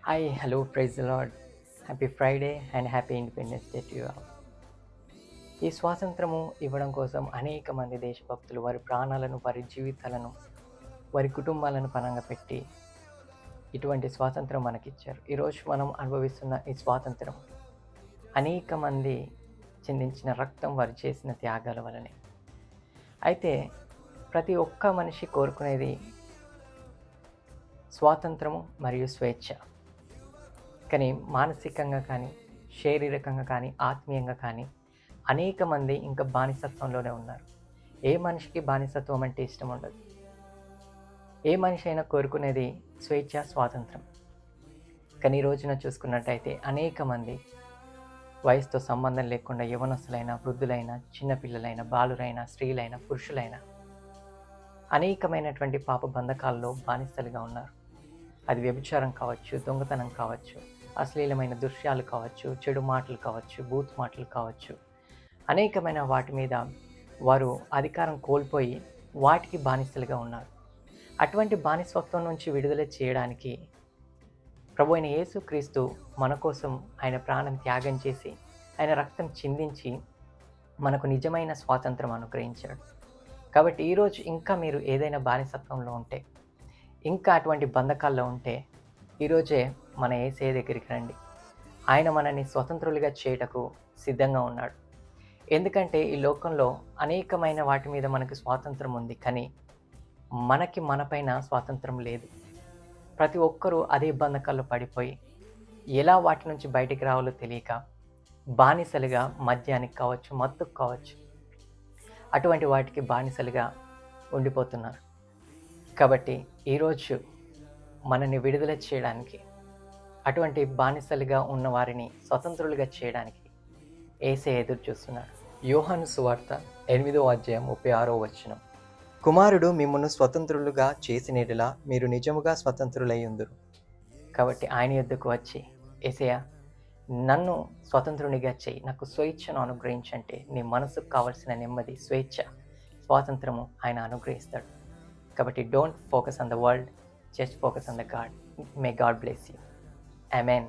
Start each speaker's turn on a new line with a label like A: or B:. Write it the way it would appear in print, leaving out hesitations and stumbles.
A: Hi hello praise Lord. Happy Friday and happy independence day to you all. ఈ స్వాతంత్రము ఇవ్వడం కోసం అనేక మంది దేశభక్తులు వారి ప్రాణాలను, వారి జీవితాలను, వారి కుటుంబాలను పణంగా పెట్టి ఇటువంటి స్వాతంత్రం మనకిచ్చారు. ఈరోజు మనం అనుభవిస్తున్న ఈ స్వాతంత్రం అనేక మంది చిందించిన రక్తం, వారు చేసిన త్యాగాల వలనే. అయితే ప్రతి ఒక్క మనిషి కోరుకునేది స్వాతంత్రము మరియు స్వేచ్ఛ. కానీ మానసికంగా కానీ, శారీరకంగా కానీ, ఆత్మీయంగా కానీ అనేక మంది ఇంకా బానిసత్వంలోనే ఉన్నారు. ఏ మనిషికి బానిసత్వం అంటే ఇష్టం ఉండదు. ఏ మనిషి అయినా కోరుకునేది స్వేచ్ఛ, స్వాతంత్రం. కానీ ఈ రోజున చూసుకున్నట్టయితే అనేక మంది వయసుతో సంబంధం లేకుండా యవనస్తులైన, వృద్ధులైన, చిన్నపిల్లలైన, బాలురైన, స్త్రీలైన, పురుషులైన అనేకమైనటువంటి పాప బంధకాల్లో బానిసలుగా ఉన్నారు. అది వ్యభిచారం కావచ్చు, దొంగతనం కావచ్చు, అశ్లీలమైన దృశ్యాలు కావచ్చు, చెడు మాటలు కావచ్చు, బూత్ మాటలు కావచ్చు, అనేకమైన వాటి మీద వారు అధికారం కోల్పోయి వాటికి బానిసలుగా ఉన్నారు. అటువంటి బానిసత్వం నుంచి విడుదల చేయడానికి ప్రభు అయిన యేసుక్రీస్తు మన కోసం ఆయన ప్రాణం త్యాగం చేసి, ఆయన రక్తం చిందించి మనకు నిజమైన స్వాతంత్రం అనుగ్రహించాడు. కాబట్టి ఈరోజు ఇంకా మీరు ఏదైనా బానిసత్వంలో ఉంటే, ఇంకా అటువంటి బంధకాల్లో ఉంటే, ఈరోజే మన యేసయ్య దగ్గరికి రండి. ఆయన మనల్ని స్వతంత్రులుగా చేయటకు సిద్ధంగా ఉన్నాడు. ఎందుకంటే ఈ లోకంలో అనేకమైన వాటి మీద మనకు స్వాతంత్రం ఉంది, కానీ మనకి మనపైన స్వాతంత్రం లేదు. ప్రతి ఒక్కరూ అదే బంధకాల్లో పడిపోయి ఎలా వాటి నుంచి బయటికి రావాలో తెలియక బానిసలుగా మద్యానికి కావచ్చు, మత్తుకు కావచ్చు, అటువంటి వాటికి బానిసలుగా ఉండిపోతున్నారు. కాబట్టి ఈరోజు మనని విడుదల చేయడానికి, అటువంటి బానిసలుగా ఉన్న వారిని స్వతంత్రులుగా చేయడానికి యేసయ్య ఎదురు చూస్తున్నాడు. యోహాను సువార్త 8:36 కుమారుడు మిమ్మును స్వతంత్రులుగా చేసినట్లా మీరు నిజముగా స్వతంత్రులై ఉందురు. కాబట్టి ఆయన యొద్దకు వచ్చి, యేసయ్య నన్ను స్వతంత్రునిగా చేయి, నాకు స్వేచ్ఛను అనుగ్రహించంటే నీ మనసుకు కావలసిన నెమ్మది, స్వేచ్ఛ, స్వాతంత్రము ఆయన అనుగ్రహిస్తాడు. కాబట్టి don't focus on the world, just focus on the God. May God bless you. Amen.